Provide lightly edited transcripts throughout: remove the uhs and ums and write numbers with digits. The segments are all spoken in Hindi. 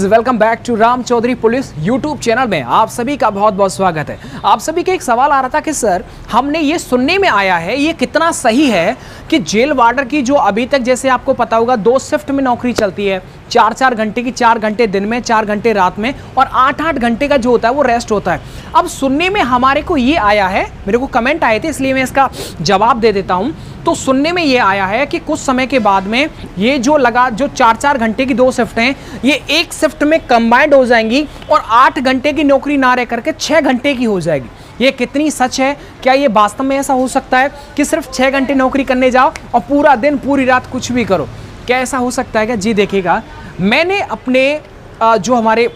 Welcome back to Ram Chaudhary police YouTube channel में आप सभी का बहुत बहुत स्वागत है। आप सभी के एक सवाल आ रहा था कि सर हमने ये सुनने में आया है, ये कितना सही है कि जेल वार्डर की जो अभी तक जैसे आपको पता होगा 2 शिफ्ट में नौकरी चलती है, 4-4 घंटे की, 4 घंटे दिन में, 4 घंटे रात में और 8-8 घंटे का जो होता है वो रेस्ट होता है। अब सुनने में हमारे को ये आया है, मेरे को कमेंट आए थे इसलिए मैं इसका जवाब दे देता हूँ। तो सुनने में ये आया है कि कुछ समय के बाद में ये जो 4-4 घंटे की 2 शिफ्ट हैं ये एक शिफ्ट में कंबाइंड हो जाएंगी और 8 घंटे की नौकरी ना रह करके 6 घंटे की हो जाएगी। ये कितनी सच है? क्या ये वास्तव में ऐसा हो सकता है कि सिर्फ 6 घंटे नौकरी करने जाओ और पूरा दिन पूरी रात कुछ भी करो? क्या ऐसा हो सकता है क्या? जी देखिएगा, मैंने अपने जो हमारे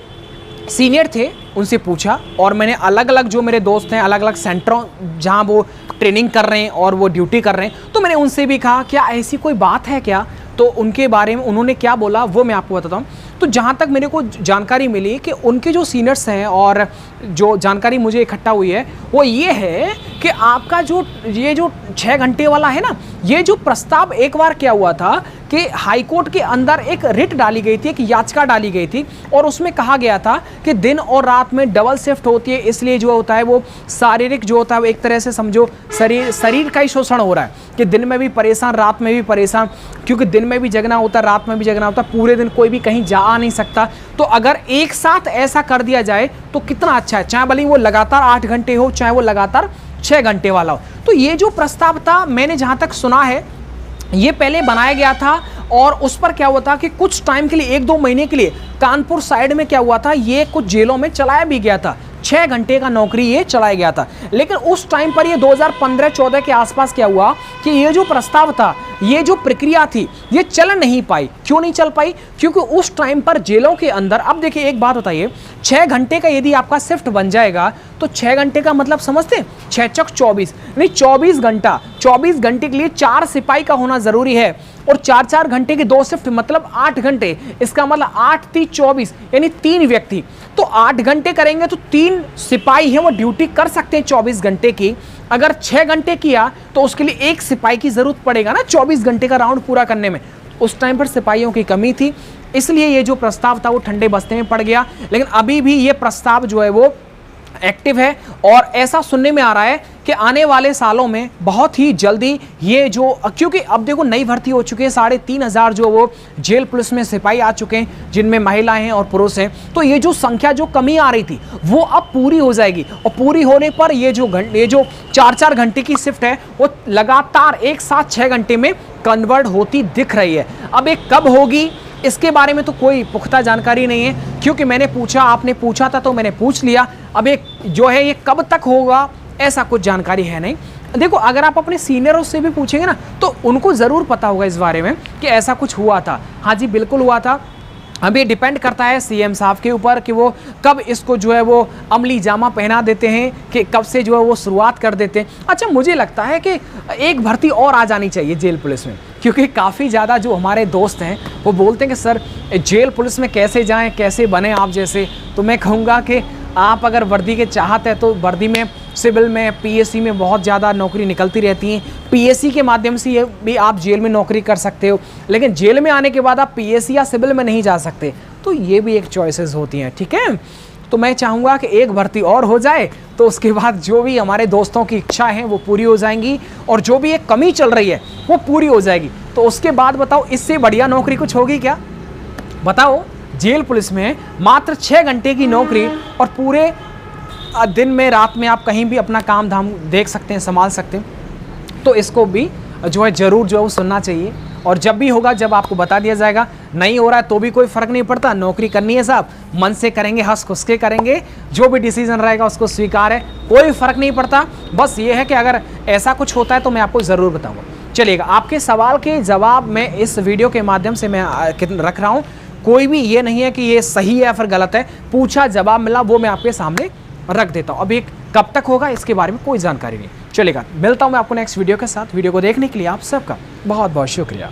सीनियर थे उनसे पूछा और मैंने अलग अलग जो मेरे दोस्त हैं अलग अलग सेंटरों जहां वो ट्रेनिंग कर रहे हैं और वो ड्यूटी कर रहे हैं, तो मैंने उनसे भी कहा क्या ऐसी कोई बात है क्या? तो उनके बारे में उन्होंने क्या बोला वो मैं आपको बताता हूँ। तो जहाँ तक मेरे को जानकारी मिली कि उनके जो सीनियर्स हैं और जो जानकारी मुझे इकट्ठा हुई है वो ये है कि आपका ये जो 6 घंटे वाला है ना, ये जो प्रस्ताव एक बार क्या हुआ था कि हाई कोर्ट के अंदर एक रिट डाली गई थी, एक याचिका डाली गई थी और उसमें कहा गया था कि दिन और रात में डबल शिफ्ट होती है, इसलिए जो होता है वो शारीरिक जो होता है वो एक तरह से समझो शरीर का ही शोषण हो रहा है कि दिन में भी परेशान, रात में भी परेशान, क्योंकि दिन में भी जगना होता है, रात में भी जगना होता है, पूरे दिन कोई भी कहीं जा आ नहीं सकता। तो अगर एक साथ ऐसा कर दिया जाए तो कितना अच्छा है, चाहे भले वो लगातार 8 घंटे हो चाहे वो लगातार 6 घंटे वाला हो। तो ये जो प्रस्ताव था मैंने जहां तक सुना है ये पहले बनाया गया था और उस पर क्या हुआ था कि कुछ टाइम के लिए 1-2 महीने के लिए कानपुर साइड में क्या हुआ था, ये कुछ जेलों में चलाया भी गया था, 6 घंटे का नौकरी ये चलाया गया था। लेकिन उस टाइम पर ये 2015-14 के आसपास क्या हुआ कि ये जो प्रस्ताव था, ये जो प्रक्रिया थी ये चल नहीं पाई। क्यों नहीं चल पाई? क्योंकि उस टाइम पर जेलों के अंदर, अब देखिए एक बात बताइए, 6 घंटे का यदि आपका शिफ्ट बन जाएगा तो 6 घंटे का मतलब समझते, 6 चौक 24 नहीं 24 घंटा, 24 घंटे के लिए 4 सिपाही का होना जरूरी है और 4-4 घंटे की 2 शिफ्ट मतलब 8 घंटे, इसका मतलब 8-3-24 यानी 3 व्यक्ति तो 8 घंटे करेंगे तो 3 सिपाही हैं वो ड्यूटी कर सकते हैं 24 घंटे की। अगर 6 घंटे किया तो उसके लिए 1 सिपाही की जरूरत पड़ेगा ना 24 घंटे का राउंड पूरा करने में। उस टाइम पर सिपाहियों की कमी थी, इसलिए ये जो प्रस्ताव था वो ठंडे बस्ते में पड़ गया। लेकिन अभी भी ये प्रस्ताव जो है वो एक्टिव है और ऐसा सुनने में आ रहा है कि आने वाले सालों में बहुत ही जल्दी ये जो, क्योंकि अब देखो नई भर्ती हो चुकी है, 3,500 जो वो जेल पुलिस में सिपाही आ चुके हैं जिनमें महिलाएं हैं और पुरुष हैं। तो ये जो संख्या जो कमी आ रही थी वो अब पूरी हो जाएगी और पूरी होने पर ये जो 4-4 घंटे की शिफ्ट है वो लगातार एक साथ 6 घंटे में कन्वर्ट होती दिख रही है। अब ये कब होगी इसके बारे में तो कोई पुख्ता जानकारी नहीं है, क्योंकि मैंने पूछा, आपने पूछा था तो मैंने पूछ लिया। अब एक जो है ये कब तक होगा ऐसा कुछ जानकारी है नहीं। देखो अगर आप अपने सीनियरों से भी पूछेंगे ना तो उनको ज़रूर पता होगा इस बारे में कि ऐसा कुछ हुआ था। हाँ जी बिल्कुल हुआ था। अब ये डिपेंड करता है सीएम साहब के ऊपर कि वो कब इसको जो है वो अमली जामा पहना देते हैं, कि कब से जो है वो शुरुआत कर देते हैं। अच्छा मुझे लगता है कि एक भर्ती और आ जानी चाहिए जेल पुलिस में, क्योंकि काफ़ी ज़्यादा जो हमारे दोस्त हैं वो बोलते हैं कि सर जेल पुलिस में कैसे जाएं, कैसे बने आप जैसे। तो मैं कहूँगा कि आप अगर वर्दी के चाहत है तो वर्दी में, सिविल में, पीएससी में बहुत ज़्यादा नौकरी निकलती रहती हैं। पीएससी के माध्यम से ये भी आप जेल में नौकरी कर सकते हो, लेकिन जेल में आने के बाद आप पीएससी या सिविल में नहीं जा सकते। तो ये भी एक चॉइसेस होती हैं, ठीक है। तो मैं चाहूँगा कि एक भर्ती और हो जाए तो उसके बाद जो भी हमारे दोस्तों की इच्छा है वो पूरी हो जाएंगी और जो भी एक कमी चल रही है वो पूरी हो जाएगी। तो उसके बाद बताओ इससे बढ़िया नौकरी कुछ होगी क्या? बताओ, जेल पुलिस में मात्र 6 घंटे की नौकरी और पूरे दिन में रात में आप कहीं भी अपना काम धाम देख सकते हैं, संभाल सकते हैं। तो इसको भी जो है ज़रूर जो है वो सुनना चाहिए और जब भी होगा जब आपको बता दिया जाएगा। नहीं हो रहा है तो भी कोई फ़र्क नहीं पड़ता, नौकरी करनी है साहब, मन से करेंगे, हंस खुश के करेंगे, जो भी डिसीजन रहेगा उसको स्वीकार है, कोई फ़र्क नहीं पड़ता। बस ये है कि अगर ऐसा कुछ होता है तो मैं आपको ज़रूर बताऊँगा। चलिएगा, आपके सवाल के जवाब मैं इस वीडियो के माध्यम से मैं रख रहा हूँ। कोई भी ये नहीं है कि ये सही है या फिर गलत है, पूछा जवाब मिला वो मैं आपके सामने रख देता हूँ। अब ये कब तक होगा इसके बारे में कोई जानकारी नहीं। चलेगा, मिलता हूँ मैं आपको नेक्स्ट वीडियो के साथ। वीडियो को देखने के लिए आप सबका बहुत बहुत शुक्रिया।